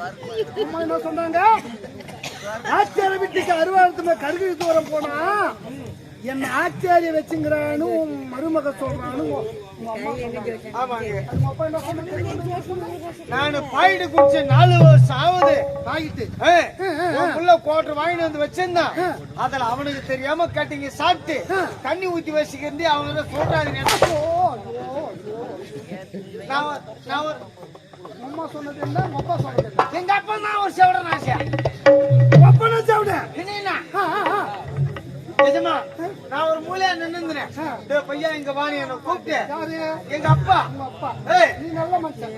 அம்மா என்ன சொன்னாங்க? ஆச்சாரிய வீட்டுக்கு அருவாரத்துல கருகு தூரம் போனா என்ன ஆச்சாரிய வச்சுங்கிறான்னு மருமக சொல்றான்னு நான் பாயிட்டு குடிச்ச 4 வருஷம் ஆகுது. ஆகிட்டு கோட்டர் வாங்கிட்டு வந்து வச்சிருந்தான். அதுல அவனுக்கு தெரியாம கட்டிங்க சாப்பிட்டு தண்ணி ஊத்தி வச்சுக்கிறது அவங்க சொல்றாங்க. அம்மா சொன்னது என்ன? அப்பா சொன்னது எங்க அப்பா தான் ஒரு செவடன் ஆசையா அப்பா செவடன் நிஜமா நான் ஒரு மூலையா நின்னுறேன். பையன் இங்க வாணி என்ன கூப்பிட்டு எங்க அப்பா நீ நல்ல மனுஷன்.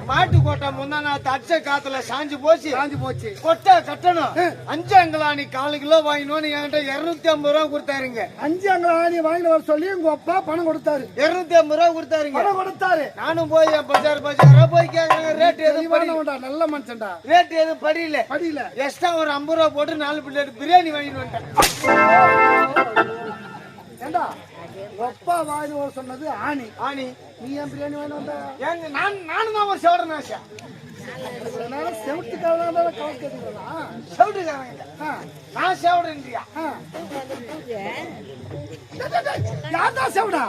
மாட்டு கோட்டை முந்தா தச்ச காத்துல சாஞ்சு போச்சு கொட்டை கட்டணும். 5 அங்கலாணி 4 கிலோ வாங்கினோன்னு என்கிட்ட 250 ரூபா கொடுத்தாருங்க. 5 அங்கலாணி வாங்கிட்டு வர சொல்லி உங்க அப்பா பணம் கொடுத்தாரு. 250 ரூபா கொடுத்தாருங்க. பணம் கொடுத்தாரு. நானும் போய் பஜாரா போய் கேக்குறேன். ரேட் எதுவும் நல்ல மனுஷன்டா. ரேட் எதுவும் படியில எக்ஸ்ட்ரா ஒரு 50 ரூபா போட்டு 4 பிளேட் பிரியாணி வாங்கிட்டு வந்துட்டேன். ஏண்டா அப்பா வாங்கி வர சொன்னது ஆணி. நீ ஏன் பிரியாணி வாங்கி வந்த? நானும் தான் ஒரு செவடன் ஆசை. செவட்டுக்காரன் கலக்குறா. செவட்டுக்காரங்க நான் செவடன்றியா? யார்தான் செவடா?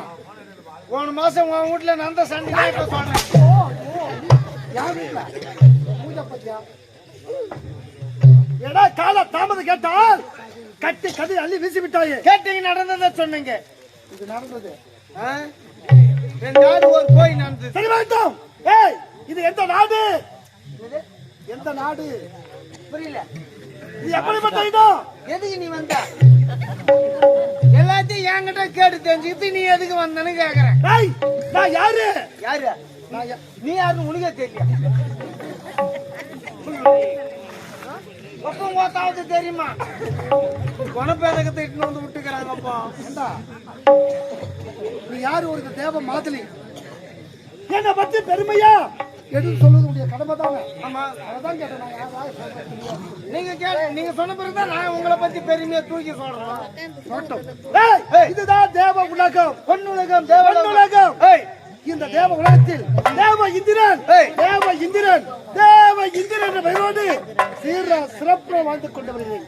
போன மாசம் உன் வீட்டுல நான் தான் சண்டை சொல்றேன். யார் வீட்டுல பூஜை பத்தியா? எடா கால தாமதம் கேட்டால் கட்டி கதை அள்ளி வீசி விட்டாயே. கேட்டீங்க நடந்ததை சொன்னீங்க. இது நடந்தது 2 நாள் ஒரு கோயில் நடந்தது. சரி வேண்டாம். ஏய் இது எந்த நாடு? எந்த நாடு புரியல. இது எப்படிப்பட்ட இடம்? எதுக்கு நீ வந்த? எல்லாத்தையும் என்கிட்ட கேட்டு தெரிஞ்சுக்கிட்டு நீ எதுக்கு வந்தன்னு கேக்குறேன். ஏய் நான் யாரு? நீ யாருன்னு உனக்கே தெரியல. பக்கம் ஓத்தாவது தெரியுமா? குணப்பேதகத்தை இட்டு வந்து விட்டுக்கிறாங்கப்பா. நீ யாரு? ஒரு தேவ மாதிரி என்ன பத்தி பெருமையா எடுத்து சொல்லுவது உடைய கடமை தானே. ஆமா அதான் கேட்டேன். நீங்க சொன்ன பிறகுதான் நான் உங்களை பத்தி பெருமையா தூக்கி சொல்றேன். இதுதான் தேவ உலகம். பொன்னுலகம் தேவ இந்த தேவ உலகத்தில் தேவ இந்திரன் பெயரோடு சிறப்பு வாழ்ந்து கொண்டு வருகிறேன்.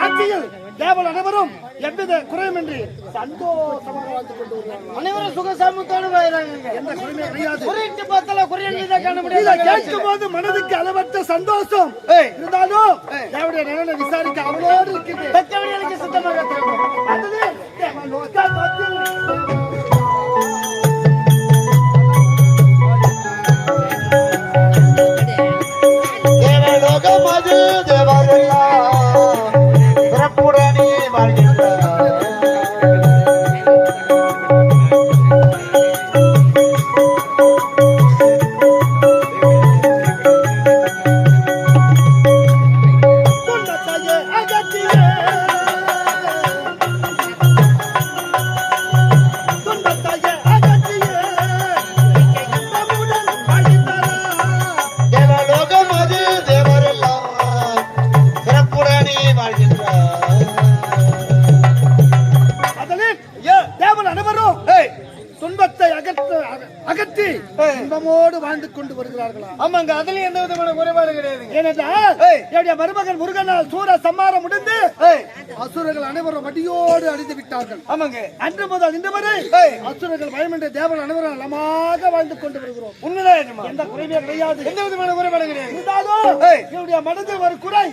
ஆட்சியில் தேவல் அனைவரும் எவ்வித குறையுமின்றி சந்தோஷமாக வாழ்ந்து கொண்டு வருகிறார்கள். அனைவரும் சுகசாமத்தோடு வாழ்றாங்க. எந்த குறையுமே கிடையாது. குறிட்டு பார்த்தால குறையதை காண முடியாது. கேட்கும் போது மனதுக்கு அளவற்ற சந்தோஷம் இருந்தாலும் தேவனுடைய நலனை விசாரிக்க அவளோடு இருக்கிறது. சுத்தமாக லோகமது தேவரெல்லாம் பிறப்புடனே வாழ்கின்றார். இன்பமோடு வாழ்ந்து கொண்டு வருகிறார்களா? ஆமாங்க, அதுல எந்த விதமான குறைபாடு கிடையாது. ஏனென்றால் என்னுடைய மருமகன் முருகனால் சூர சம்மாரம் முடிந்து அசுரர்கள் அனைவரும் வடியோடு அழிந்து விட்டார்கள். ஆமாங்க, அன்று முதல் இன்று வரை அசுரர்கள் பயமின்றி தேவன் அனைவரும் நலமாக வாழ்ந்து கொண்டு வருகிறோம். உண்மைதான், எந்த குறைவே கிடையாது. எந்த விதமான குறைபாடு கிடையாது. இருந்தாலும் என்னுடைய மனதில் ஒரு குறை